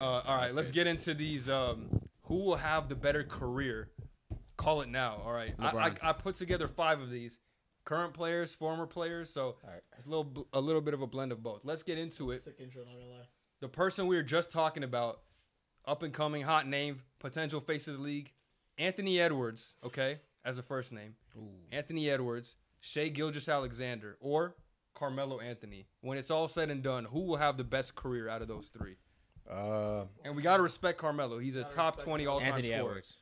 All right, let's get into these. Who will have the better career? Call it now. All right, I put together 5 of these. Current players, former players, so it's a little bit of a blend of both. Let's get into it. Sick intro, not gonna lie. The person we were just talking about, up and coming, hot name, potential face of the league, Anthony Edwards. Okay, as a first name, Anthony Edwards, Shai Gilgeous-Alexander, or Carmelo Anthony. When it's all said and done, who will have the best career out of those 3? And we gotta respect Carmelo. He's a top 20 all-time Anthony scorer. Edwards.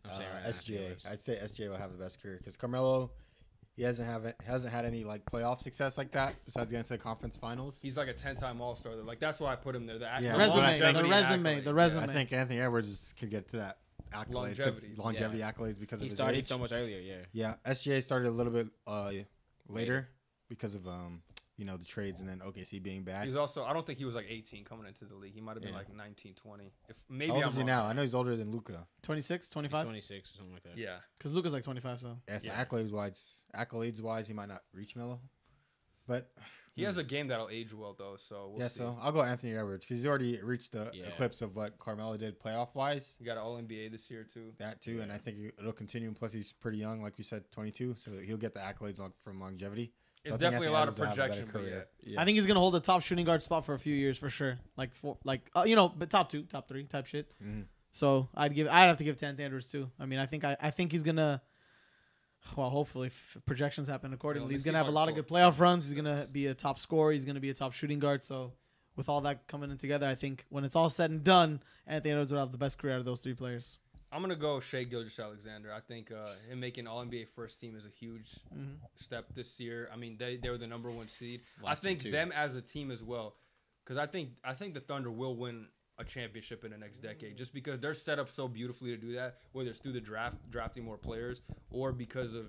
I'm saying SGA. I'd say SGA will have the best career because Carmelo, he hasn't had any like playoff success like that besides getting to the conference finals. He's like a 10-time All-Star. Like that's why I put him there. The resume. I think Anthony Edwards could get to that accolade, longevity accolades because he of his started age. so much earlier. Yeah. SGA started a little bit later because of the trades and then OKC being bad. He's also, I don't think he was like 18 coming into the league. He might have been like 19, 20. If maybe How old I'm is he wrong. now? I know he's older than Luka. 26, 25? 26 or something like that. Yeah. Because Luka's like 25, so. Yeah, so accolades wise, he might not reach Melo. But he has a game that'll age well, though, so we'll see. So I'll go Anthony Edwards because he's already reached the eclipse of what Carmelo did playoff-wise. He got an All-NBA this year, too. That, too, and I think it'll continue. Plus, he's pretty young, like we said, 22, so he'll get the accolades from longevity. It's definitely a lot of projection for you. I think he's gonna hold the top shooting guard spot for a few years for sure. But top 2, top 3 type shit. So I'd have to give to Anthony Edwards too. I mean, I think he's gonna. Well, hopefully, if projections happen accordingly, he's gonna have a lot of good playoff runs. He's gonna be a top scorer. He's gonna be a top shooting guard. So with all that coming in together, I think when it's all said and done, Anthony Edwards will have the best career out of those 3 players. I'm going to go Shai Gilgeous-Alexander. I think him making All-NBA first team is a huge step this year. I mean, they were the #1 seed. I think them as a team as well, because I think the Thunder will win a championship in the next decade just because they're set up so beautifully to do that, whether it's through the drafting more players, or because of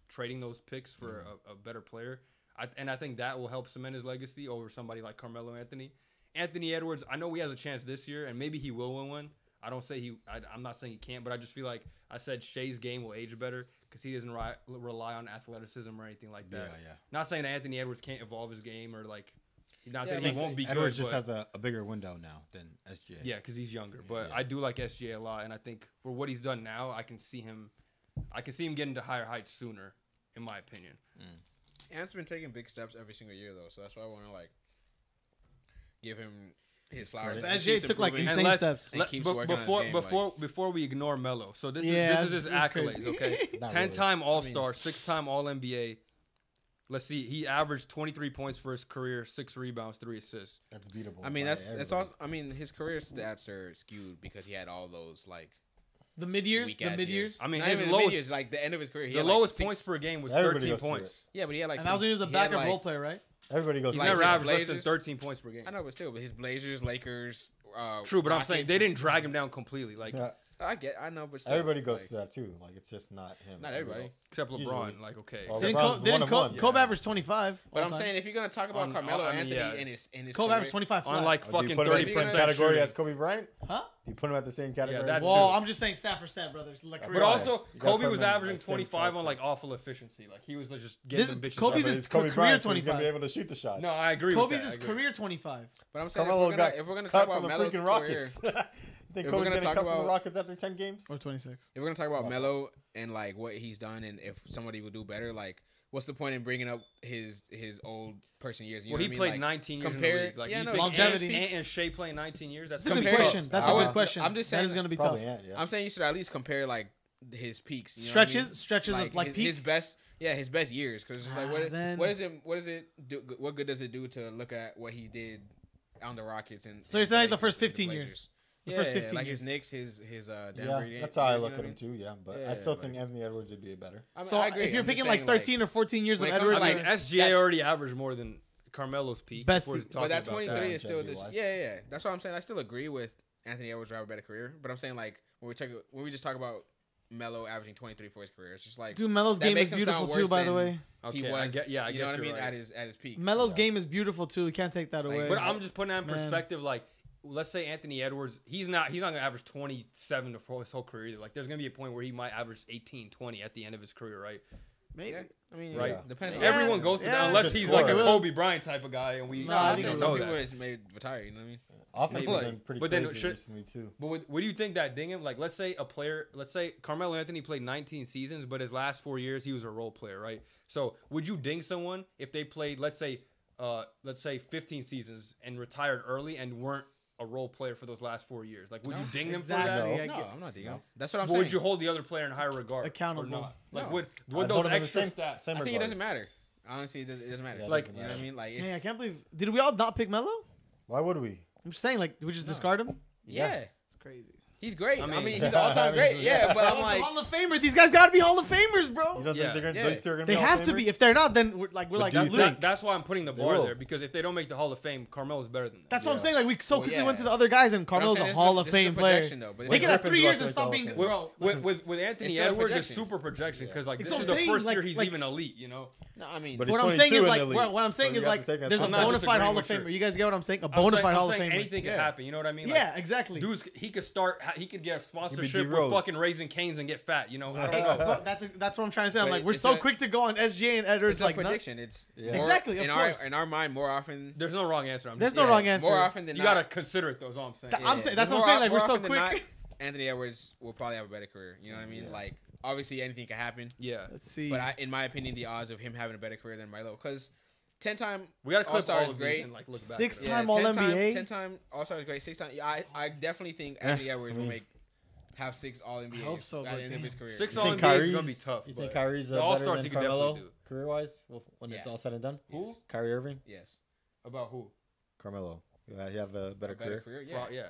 trading those picks for a better player. I think that will help cement his legacy over somebody like Carmelo Anthony. Anthony Edwards, I know he has a chance this year, and maybe he will win one. I'm not saying he can't, but I just feel like I said Shai's game will age better because he doesn't rely on athleticism or anything like that. Yeah. Not saying that Anthony Edwards can't evolve his game or like, not that he won't be Edwards good. Edwards just has a bigger window now than SGA. Yeah, because he's younger. But I do like SGA a lot, and I think for what he's done now, I can see him getting to higher heights sooner, in my opinion. Ant's been taking big steps every single year though, so that's why I want to like give him his flowers. SGA took like insane steps. Before we ignore Melo, so this is his accolades. Okay, 10-time All-Star, 6-time All-NBA. Let's see, he averaged 23 points for his career, 6 rebounds, 3 assists. That's beatable. I mean, that's also. I mean, his career stats are skewed because he had all those like the mid years. I mean, not his even lowest years, like the end of his career. He the had lowest like points per game was Everybody 13 points. Yeah, but he had like. And that was when he was a backup role player, right? Everybody goes. He's like never his averaged less than Blazers. 13 points per game. I know, but still, but his Blazers, Lakers. True, but Rockets, I'm saying they didn't drag him down completely. Like I know, but still, everybody goes through that too. Like it's just not him. Not everybody. Except LeBron. Usually. Like okay. Well, Didn't Kobe average 25? But I'm saying if you're gonna talk about Carmelo Anthony in his Kobe averaged 25. On like do you fucking put him in the 30% same category shooting. as Kobe Bryant? Huh? Do you put him at the same category? that Well, too. I'm just saying stat for stat, brothers. Like, But also, You gotta Kobe put was him in, averaging like, same 25 on class. like awful efficiency. Like he was like, just getting them bitches. Kobe's up. his It's Kobe career Bryant, so he's 25. gonna be able to shoot the shot. No, I agree. Kobe's with that. his career 25. But I'm saying Carmelo got if we're gonna cut talk from about the Melo's freaking career, Rockets. You think If we're Kobe's gonna gonna talk cut from the about- Rockets after 10 games? Or 26. if we're gonna talk about Melo and like what he's done, and if somebody would do better, like what's the point in bringing up his old person years? You Well, know he what I played mean? Like, 19 years compare- in the league. Like, yeah, you no, think longevity. and Shai playing 19 years? That's That's a gonna good be question. tough. That's I a would- good question. I'm just saying that is going to be Probably tough. yeah. I'm saying you should at least compare like his peaks. You know Stretches what I mean? of like peak. his best. Yeah, his best years. Because it's like Then- what does it do? What good does it do to look at what he did on the Rockets and? So you're saying like the Lakers first and 15 Blazers? years. The Yeah, first 15 like years. his Knicks, his Denver. Yeah, that's how I years, look you at know him too. Yeah, but Yeah, I still like- think Anthony Edwards would be a better. I mean, So I agree. if you're I'm just picking saying, like 13 or 14 years of when it comes to, Edwards, I like, mean, SGA already averaged more than Carmelo's peak. Best before se- talking but that about 23 is still just longevity-wise. yeah. That's what I'm saying. I still agree with Anthony Edwards to have a better career, but I'm saying like when we just talk about Melo averaging 23 for his career, it's just like dude, Melo's that game makes is him beautiful sound too. worse By the than way, Okay, he was. I guess you know what I you're mean? right. At his peak. Melo's game is beautiful too. We can't take that Like, away. But I'm just putting that in Man. perspective. Like, let's say Anthony Edwards, he's not gonna average 27 for his whole career either. Like, there's gonna be a point where he might average 18, 20 at the end of his career, right? Maybe. Yeah, I mean, Right. yeah, depends. on Everyone goes through that Yeah. unless Good he's scorer. like a Kobe Bryant type of guy, and we No, No, I I'm think saying don't some know people that. may retire. You know what I mean? Offense Maybe. has been pretty But then crazy recently too. But what do you think that ding him? Like, let's say Carmelo Anthony played 19 seasons, but his last 4 years he was a role player, right? So would you ding someone if they played, let's say 15 seasons and retired early and weren't a role player for those last 4 years? Like, would you ding them for Exactly. that? No, I'm not dinging. That's what I'm But saying. would you hold the other player in higher regard? Accountable. Or not? Like, No. would I'd those hold him in the extra same- stats? same I think it regard. doesn't matter. Honestly, it doesn't matter. Yeah, it Like, doesn't you know what I matter. mean? Like, Dang, I it's, can't believe. Did we all not pick Melo? Why would we? I'm just saying, like, did we just discard him? yeah, It's crazy. he's great. I I mean- mean, he's all time great. Yeah, but I'm That's like, a Hall of Famer. These guys got to be Hall of Famers, bro. You don't Yeah. think they're gonna? Yeah. Those two are gonna They be Hall have of to be. Famers? If they're not, then we're But like, do you Luke. think- That's why I'm putting the They bar will. there, because if they don't make the Hall of Fame, Carmelo's better than them. That's what I'm Yeah. saying. Like, we so Well, quickly yeah. went to the other guys, and but I'm Carmelo's saying a this Hall is of this Fame is a player. projection, though, but They it's can have Griffin's 3 years about and to stop make being the bro. With Anthony It's still a Edwards, it's projection. super projection because like It's this what is I'm the saying, first like- year he's like- even elite, you know. no, I mean, But What I'm 22 saying is in like, the league. what I'm saying So is you have like, to take that there's a I'm not bona fide Hall of disagreeing with Famer. You guys get what I'm saying? A I'm bona saying- fide I'm Hall of saying Famer. anything can Yeah. happen. You know what I mean? Like, Yeah, exactly. dudes, he could start. He could get a sponsorship with D-Rose. fucking Raising Cane's and get fat. You know. I don't Hey, know. but that's what I'm trying to say. I'm But like, we're it's so a- quick to go on SGA and Edwards. it's a Like, no, prediction. It's Yeah. more- Exactly, of in course. our mind more often. There's no wrong answer. I'm There's just no saying. wrong answer. More often than You not, gotta consider it though. Is all I'm saying. That- I'm saying that's More what I'm saying. Like, more we're so often than quick. not, Anthony Edwards will probably have a better career. You know what I mean? Yeah. Like, obviously anything can happen, Yeah. Let's see. but in my opinion, the odds of him having a better career than Melo, because 10-time We gotta clip All-Star all is of great. these and like look back. Six at it. time All-NBA. 10-time All-Star is great. 6-time. Yeah, I definitely think Anthony Edwards will have 6 All-NBA I hope so, at but the end of his damn. career. Six You All think NBA is Kyrie's gonna be tough. You think but Kyrie's the better All-Stars than he could Carmelo definitely do. career wise when it's Yeah. all said and done? Who? Yes. Kyrie Irving, Yes. About who? Carmelo. You have a better A better career. career. Yeah. Yeah.